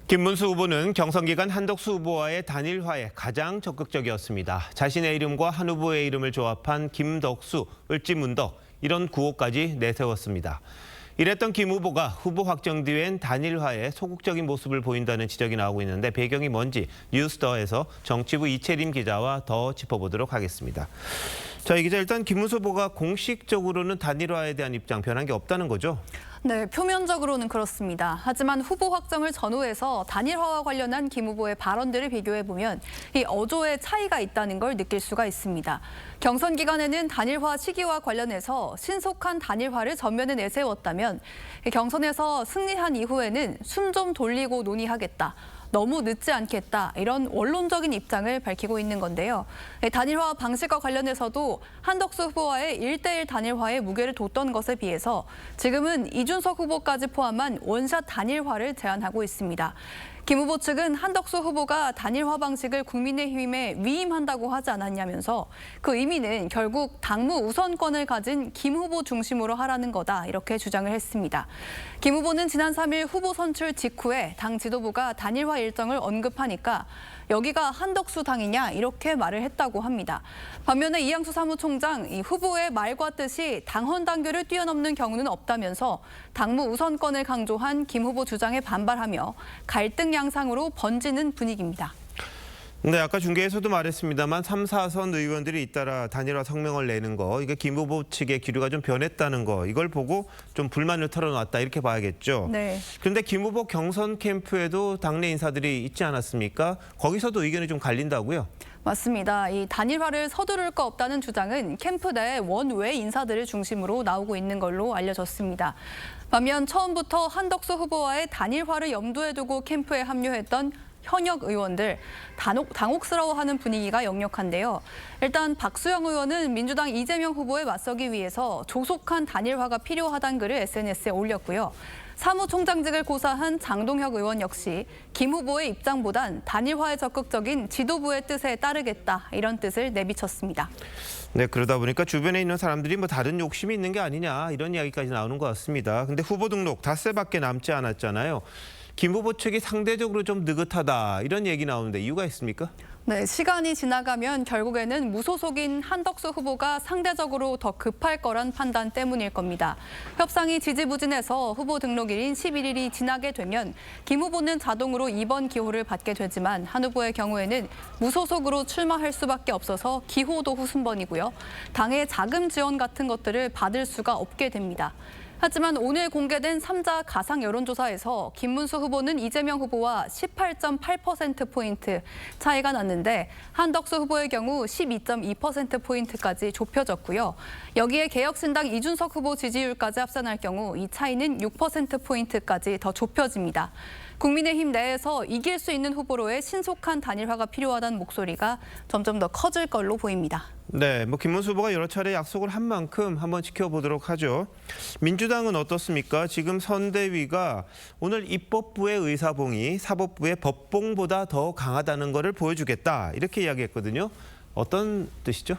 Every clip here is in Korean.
김문수 후보는 경선 기간 한덕수 후보와의 단일화에 가장 적극적이었습니다. 자신의 이름과 한 후보의 이름을 조합한 김덕수, 을지문덕 이런 구호까지 내세웠습니다. 이랬던 김 후보가 후보 확정 뒤엔 단일화에 소극적인 모습을 보인다는 지적이 나오고 있는데 배경이 뭔지 뉴스더에서 정치부 이채림 기자와 더 짚어보도록 하겠습니다. 자, 이 기자, 일단 김문수 후보가 공식적으로는 단일화에 대한 입장 변한 게 없다는 거죠? 네, 표면적으로는 그렇습니다. 하지만 후보 확정을 전후해서 단일화와 관련한 김 후보의 발언들을 비교해보면 이 어조의 차이가 있다는 걸 느낄 수가 있습니다. 경선 기간에는 단일화 시기와 관련해서 신속한 단일화를 전면에 내세웠다면 경선에서 승리한 이후에는 숨 좀 돌리고 논의하겠다. 너무 늦지 않겠다, 이런 원론적인 입장을 밝히고 있는 건데요. 단일화 방식과 관련해서도 한덕수 후보와의 1대1 단일화에 무게를 뒀던 것에 비해서 지금은 이준석 후보까지 포함한 원샷 단일화를 제안하고 있습니다. 김 후보 측은 한덕수 후보가 단일화 방식을 국민의힘에 위임한다고 하지 않았냐면서 그 의미는 결국 당무 우선권을 가진 김 후보 중심으로 하라는 거다, 이렇게 주장을 했습니다. 김 후보는 지난 3일 후보 선출 직후에 당 지도부가 단일화 일정을 언급하니까 여기가 한덕수 당이냐, 이렇게 말을 했다고 합니다. 반면에 이양수 사무총장, 이 후보의 말과 뜻이 당헌 당규를 뛰어넘는 경우는 없다면서 당무 우선권을 강조한 김 후보 주장에 반발하며 갈등 양상으로 번지는 분위기입니다. 네, 아까 중계에서도 말했습니다만 3, 4선 의원들이 잇따라 단일화 성명을 내는 거, 이게 김 후보 측의 기류가 좀 변했다는 거, 이걸 보고 좀 불만을 털어놨다, 이렇게 봐야겠죠. 네. 그런데 김 후보 경선 캠프에도 당내 인사들이 있지 않았습니까? 거기서도 의견이 좀 갈린다고요? 맞습니다. 이 단일화를 서두를 거 없다는 주장은 캠프 내 원외 인사들을 중심으로 나오고 있는 걸로 알려졌습니다. 반면 처음부터 한덕수 후보와의 단일화를 염두에 두고 캠프에 합류했던 현역 의원들 당혹스러워하는 분위기가 역력한데요. 일단 박수영 의원은 민주당 이재명 후보에 맞서기 위해서 조속한 단일화가 필요하다는 글을 SNS에 올렸고요. 사무총장직을 고사한 장동혁 의원 역시 김 후보의 입장보단 단일화에 적극적인 지도부의 뜻에 따르겠다, 이런 뜻을 내비쳤습니다. 네, 그러다 보니까 주변에 있는 사람들이 뭐 다른 욕심이 있는 게 아니냐, 이런 이야기까지 나오는 것 같습니다. 근데 후보 등록 닷새밖에 남지 않았잖아요. 김 후보 측이 상대적으로 좀 느긋하다, 이런 얘기 나오는데 이유가 있습니까? 네, 시간이 지나가면 결국에는 무소속인 한덕수 후보가 상대적으로 더 급할 거란 판단 때문일 겁니다. 협상이 지지부진해서 후보 등록일인 11일이 지나게 되면 김 후보는 자동으로 이번 기호를 받게 되지만 한 후보의 경우에는 무소속으로 출마할 수밖에 없어서 기호도 후순번이고요. 당의 자금 지원 같은 것들을 받을 수가 없게 됩니다. 하지만 오늘 공개된 3자 가상 여론조사에서 김문수 후보는 이재명 후보와 18.8%포인트 차이가 났는데 한덕수 후보의 경우 12.2%포인트까지 좁혀졌고요. 여기에 개혁신당 이준석 후보 지지율까지 합산할 경우 이 차이는 6%포인트까지 더 좁혀집니다. 국민의힘 내에서 이길 수 있는 후보로의 신속한 단일화가 필요하다는 목소리가 점점 더 커질 걸로 보입니다. 네, 김문수 후보가 여러 차례 약속을 한 만큼 한번 지켜보도록 하죠. 민주당은 어떻습니까? 지금 선대위가 오늘 입법부의 의사봉이 사법부의 법봉보다 더 강하다는 것을 보여주겠다, 이렇게 이야기했거든요. 어떤 뜻이죠?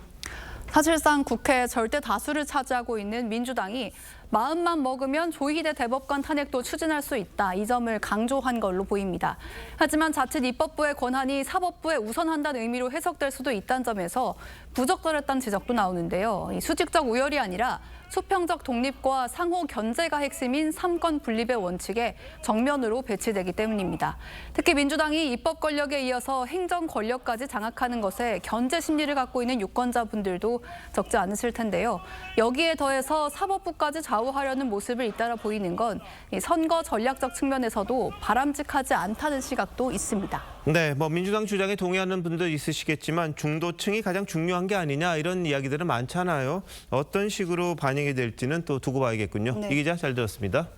사실상 국회 절대 다수를 차지하고 있는 민주당이 마음만 먹으면 조희대 대법관 탄핵도 추진할 수 있다, 이 점을 강조한 걸로 보입니다. 하지만 자칫 입법부의 권한이 사법부에 우선한다는 의미로 해석될 수도 있다는 점에서 부적절했다는 지적도 나오는데요. 수직적 우열이 아니라 수평적 독립과 상호 견제가 핵심인 삼권 분립의 원칙에 정면으로 배치되기 때문입니다. 특히 민주당이 입법 권력에 이어서 행정 권력까지 장악하는 것에 견제 심리를 갖고 있는 유권자분들도 적지 않으실 텐데요. 여기에 더해서 사법부까지 좌우하려는 모습을 잇따라 보이는 건 선거 전략적 측면에서도 바람직하지 않다는 시각도 있습니다. 네, 민주당 주장에 동의하는 분도 있으시겠지만 중도층이 가장 중요한 게 아니냐, 이런 이야기들은 많잖아요. 어떤 식으로 반영이 될지는 또 두고 봐야겠군요. 네. 이 기자, 잘 들었습니다.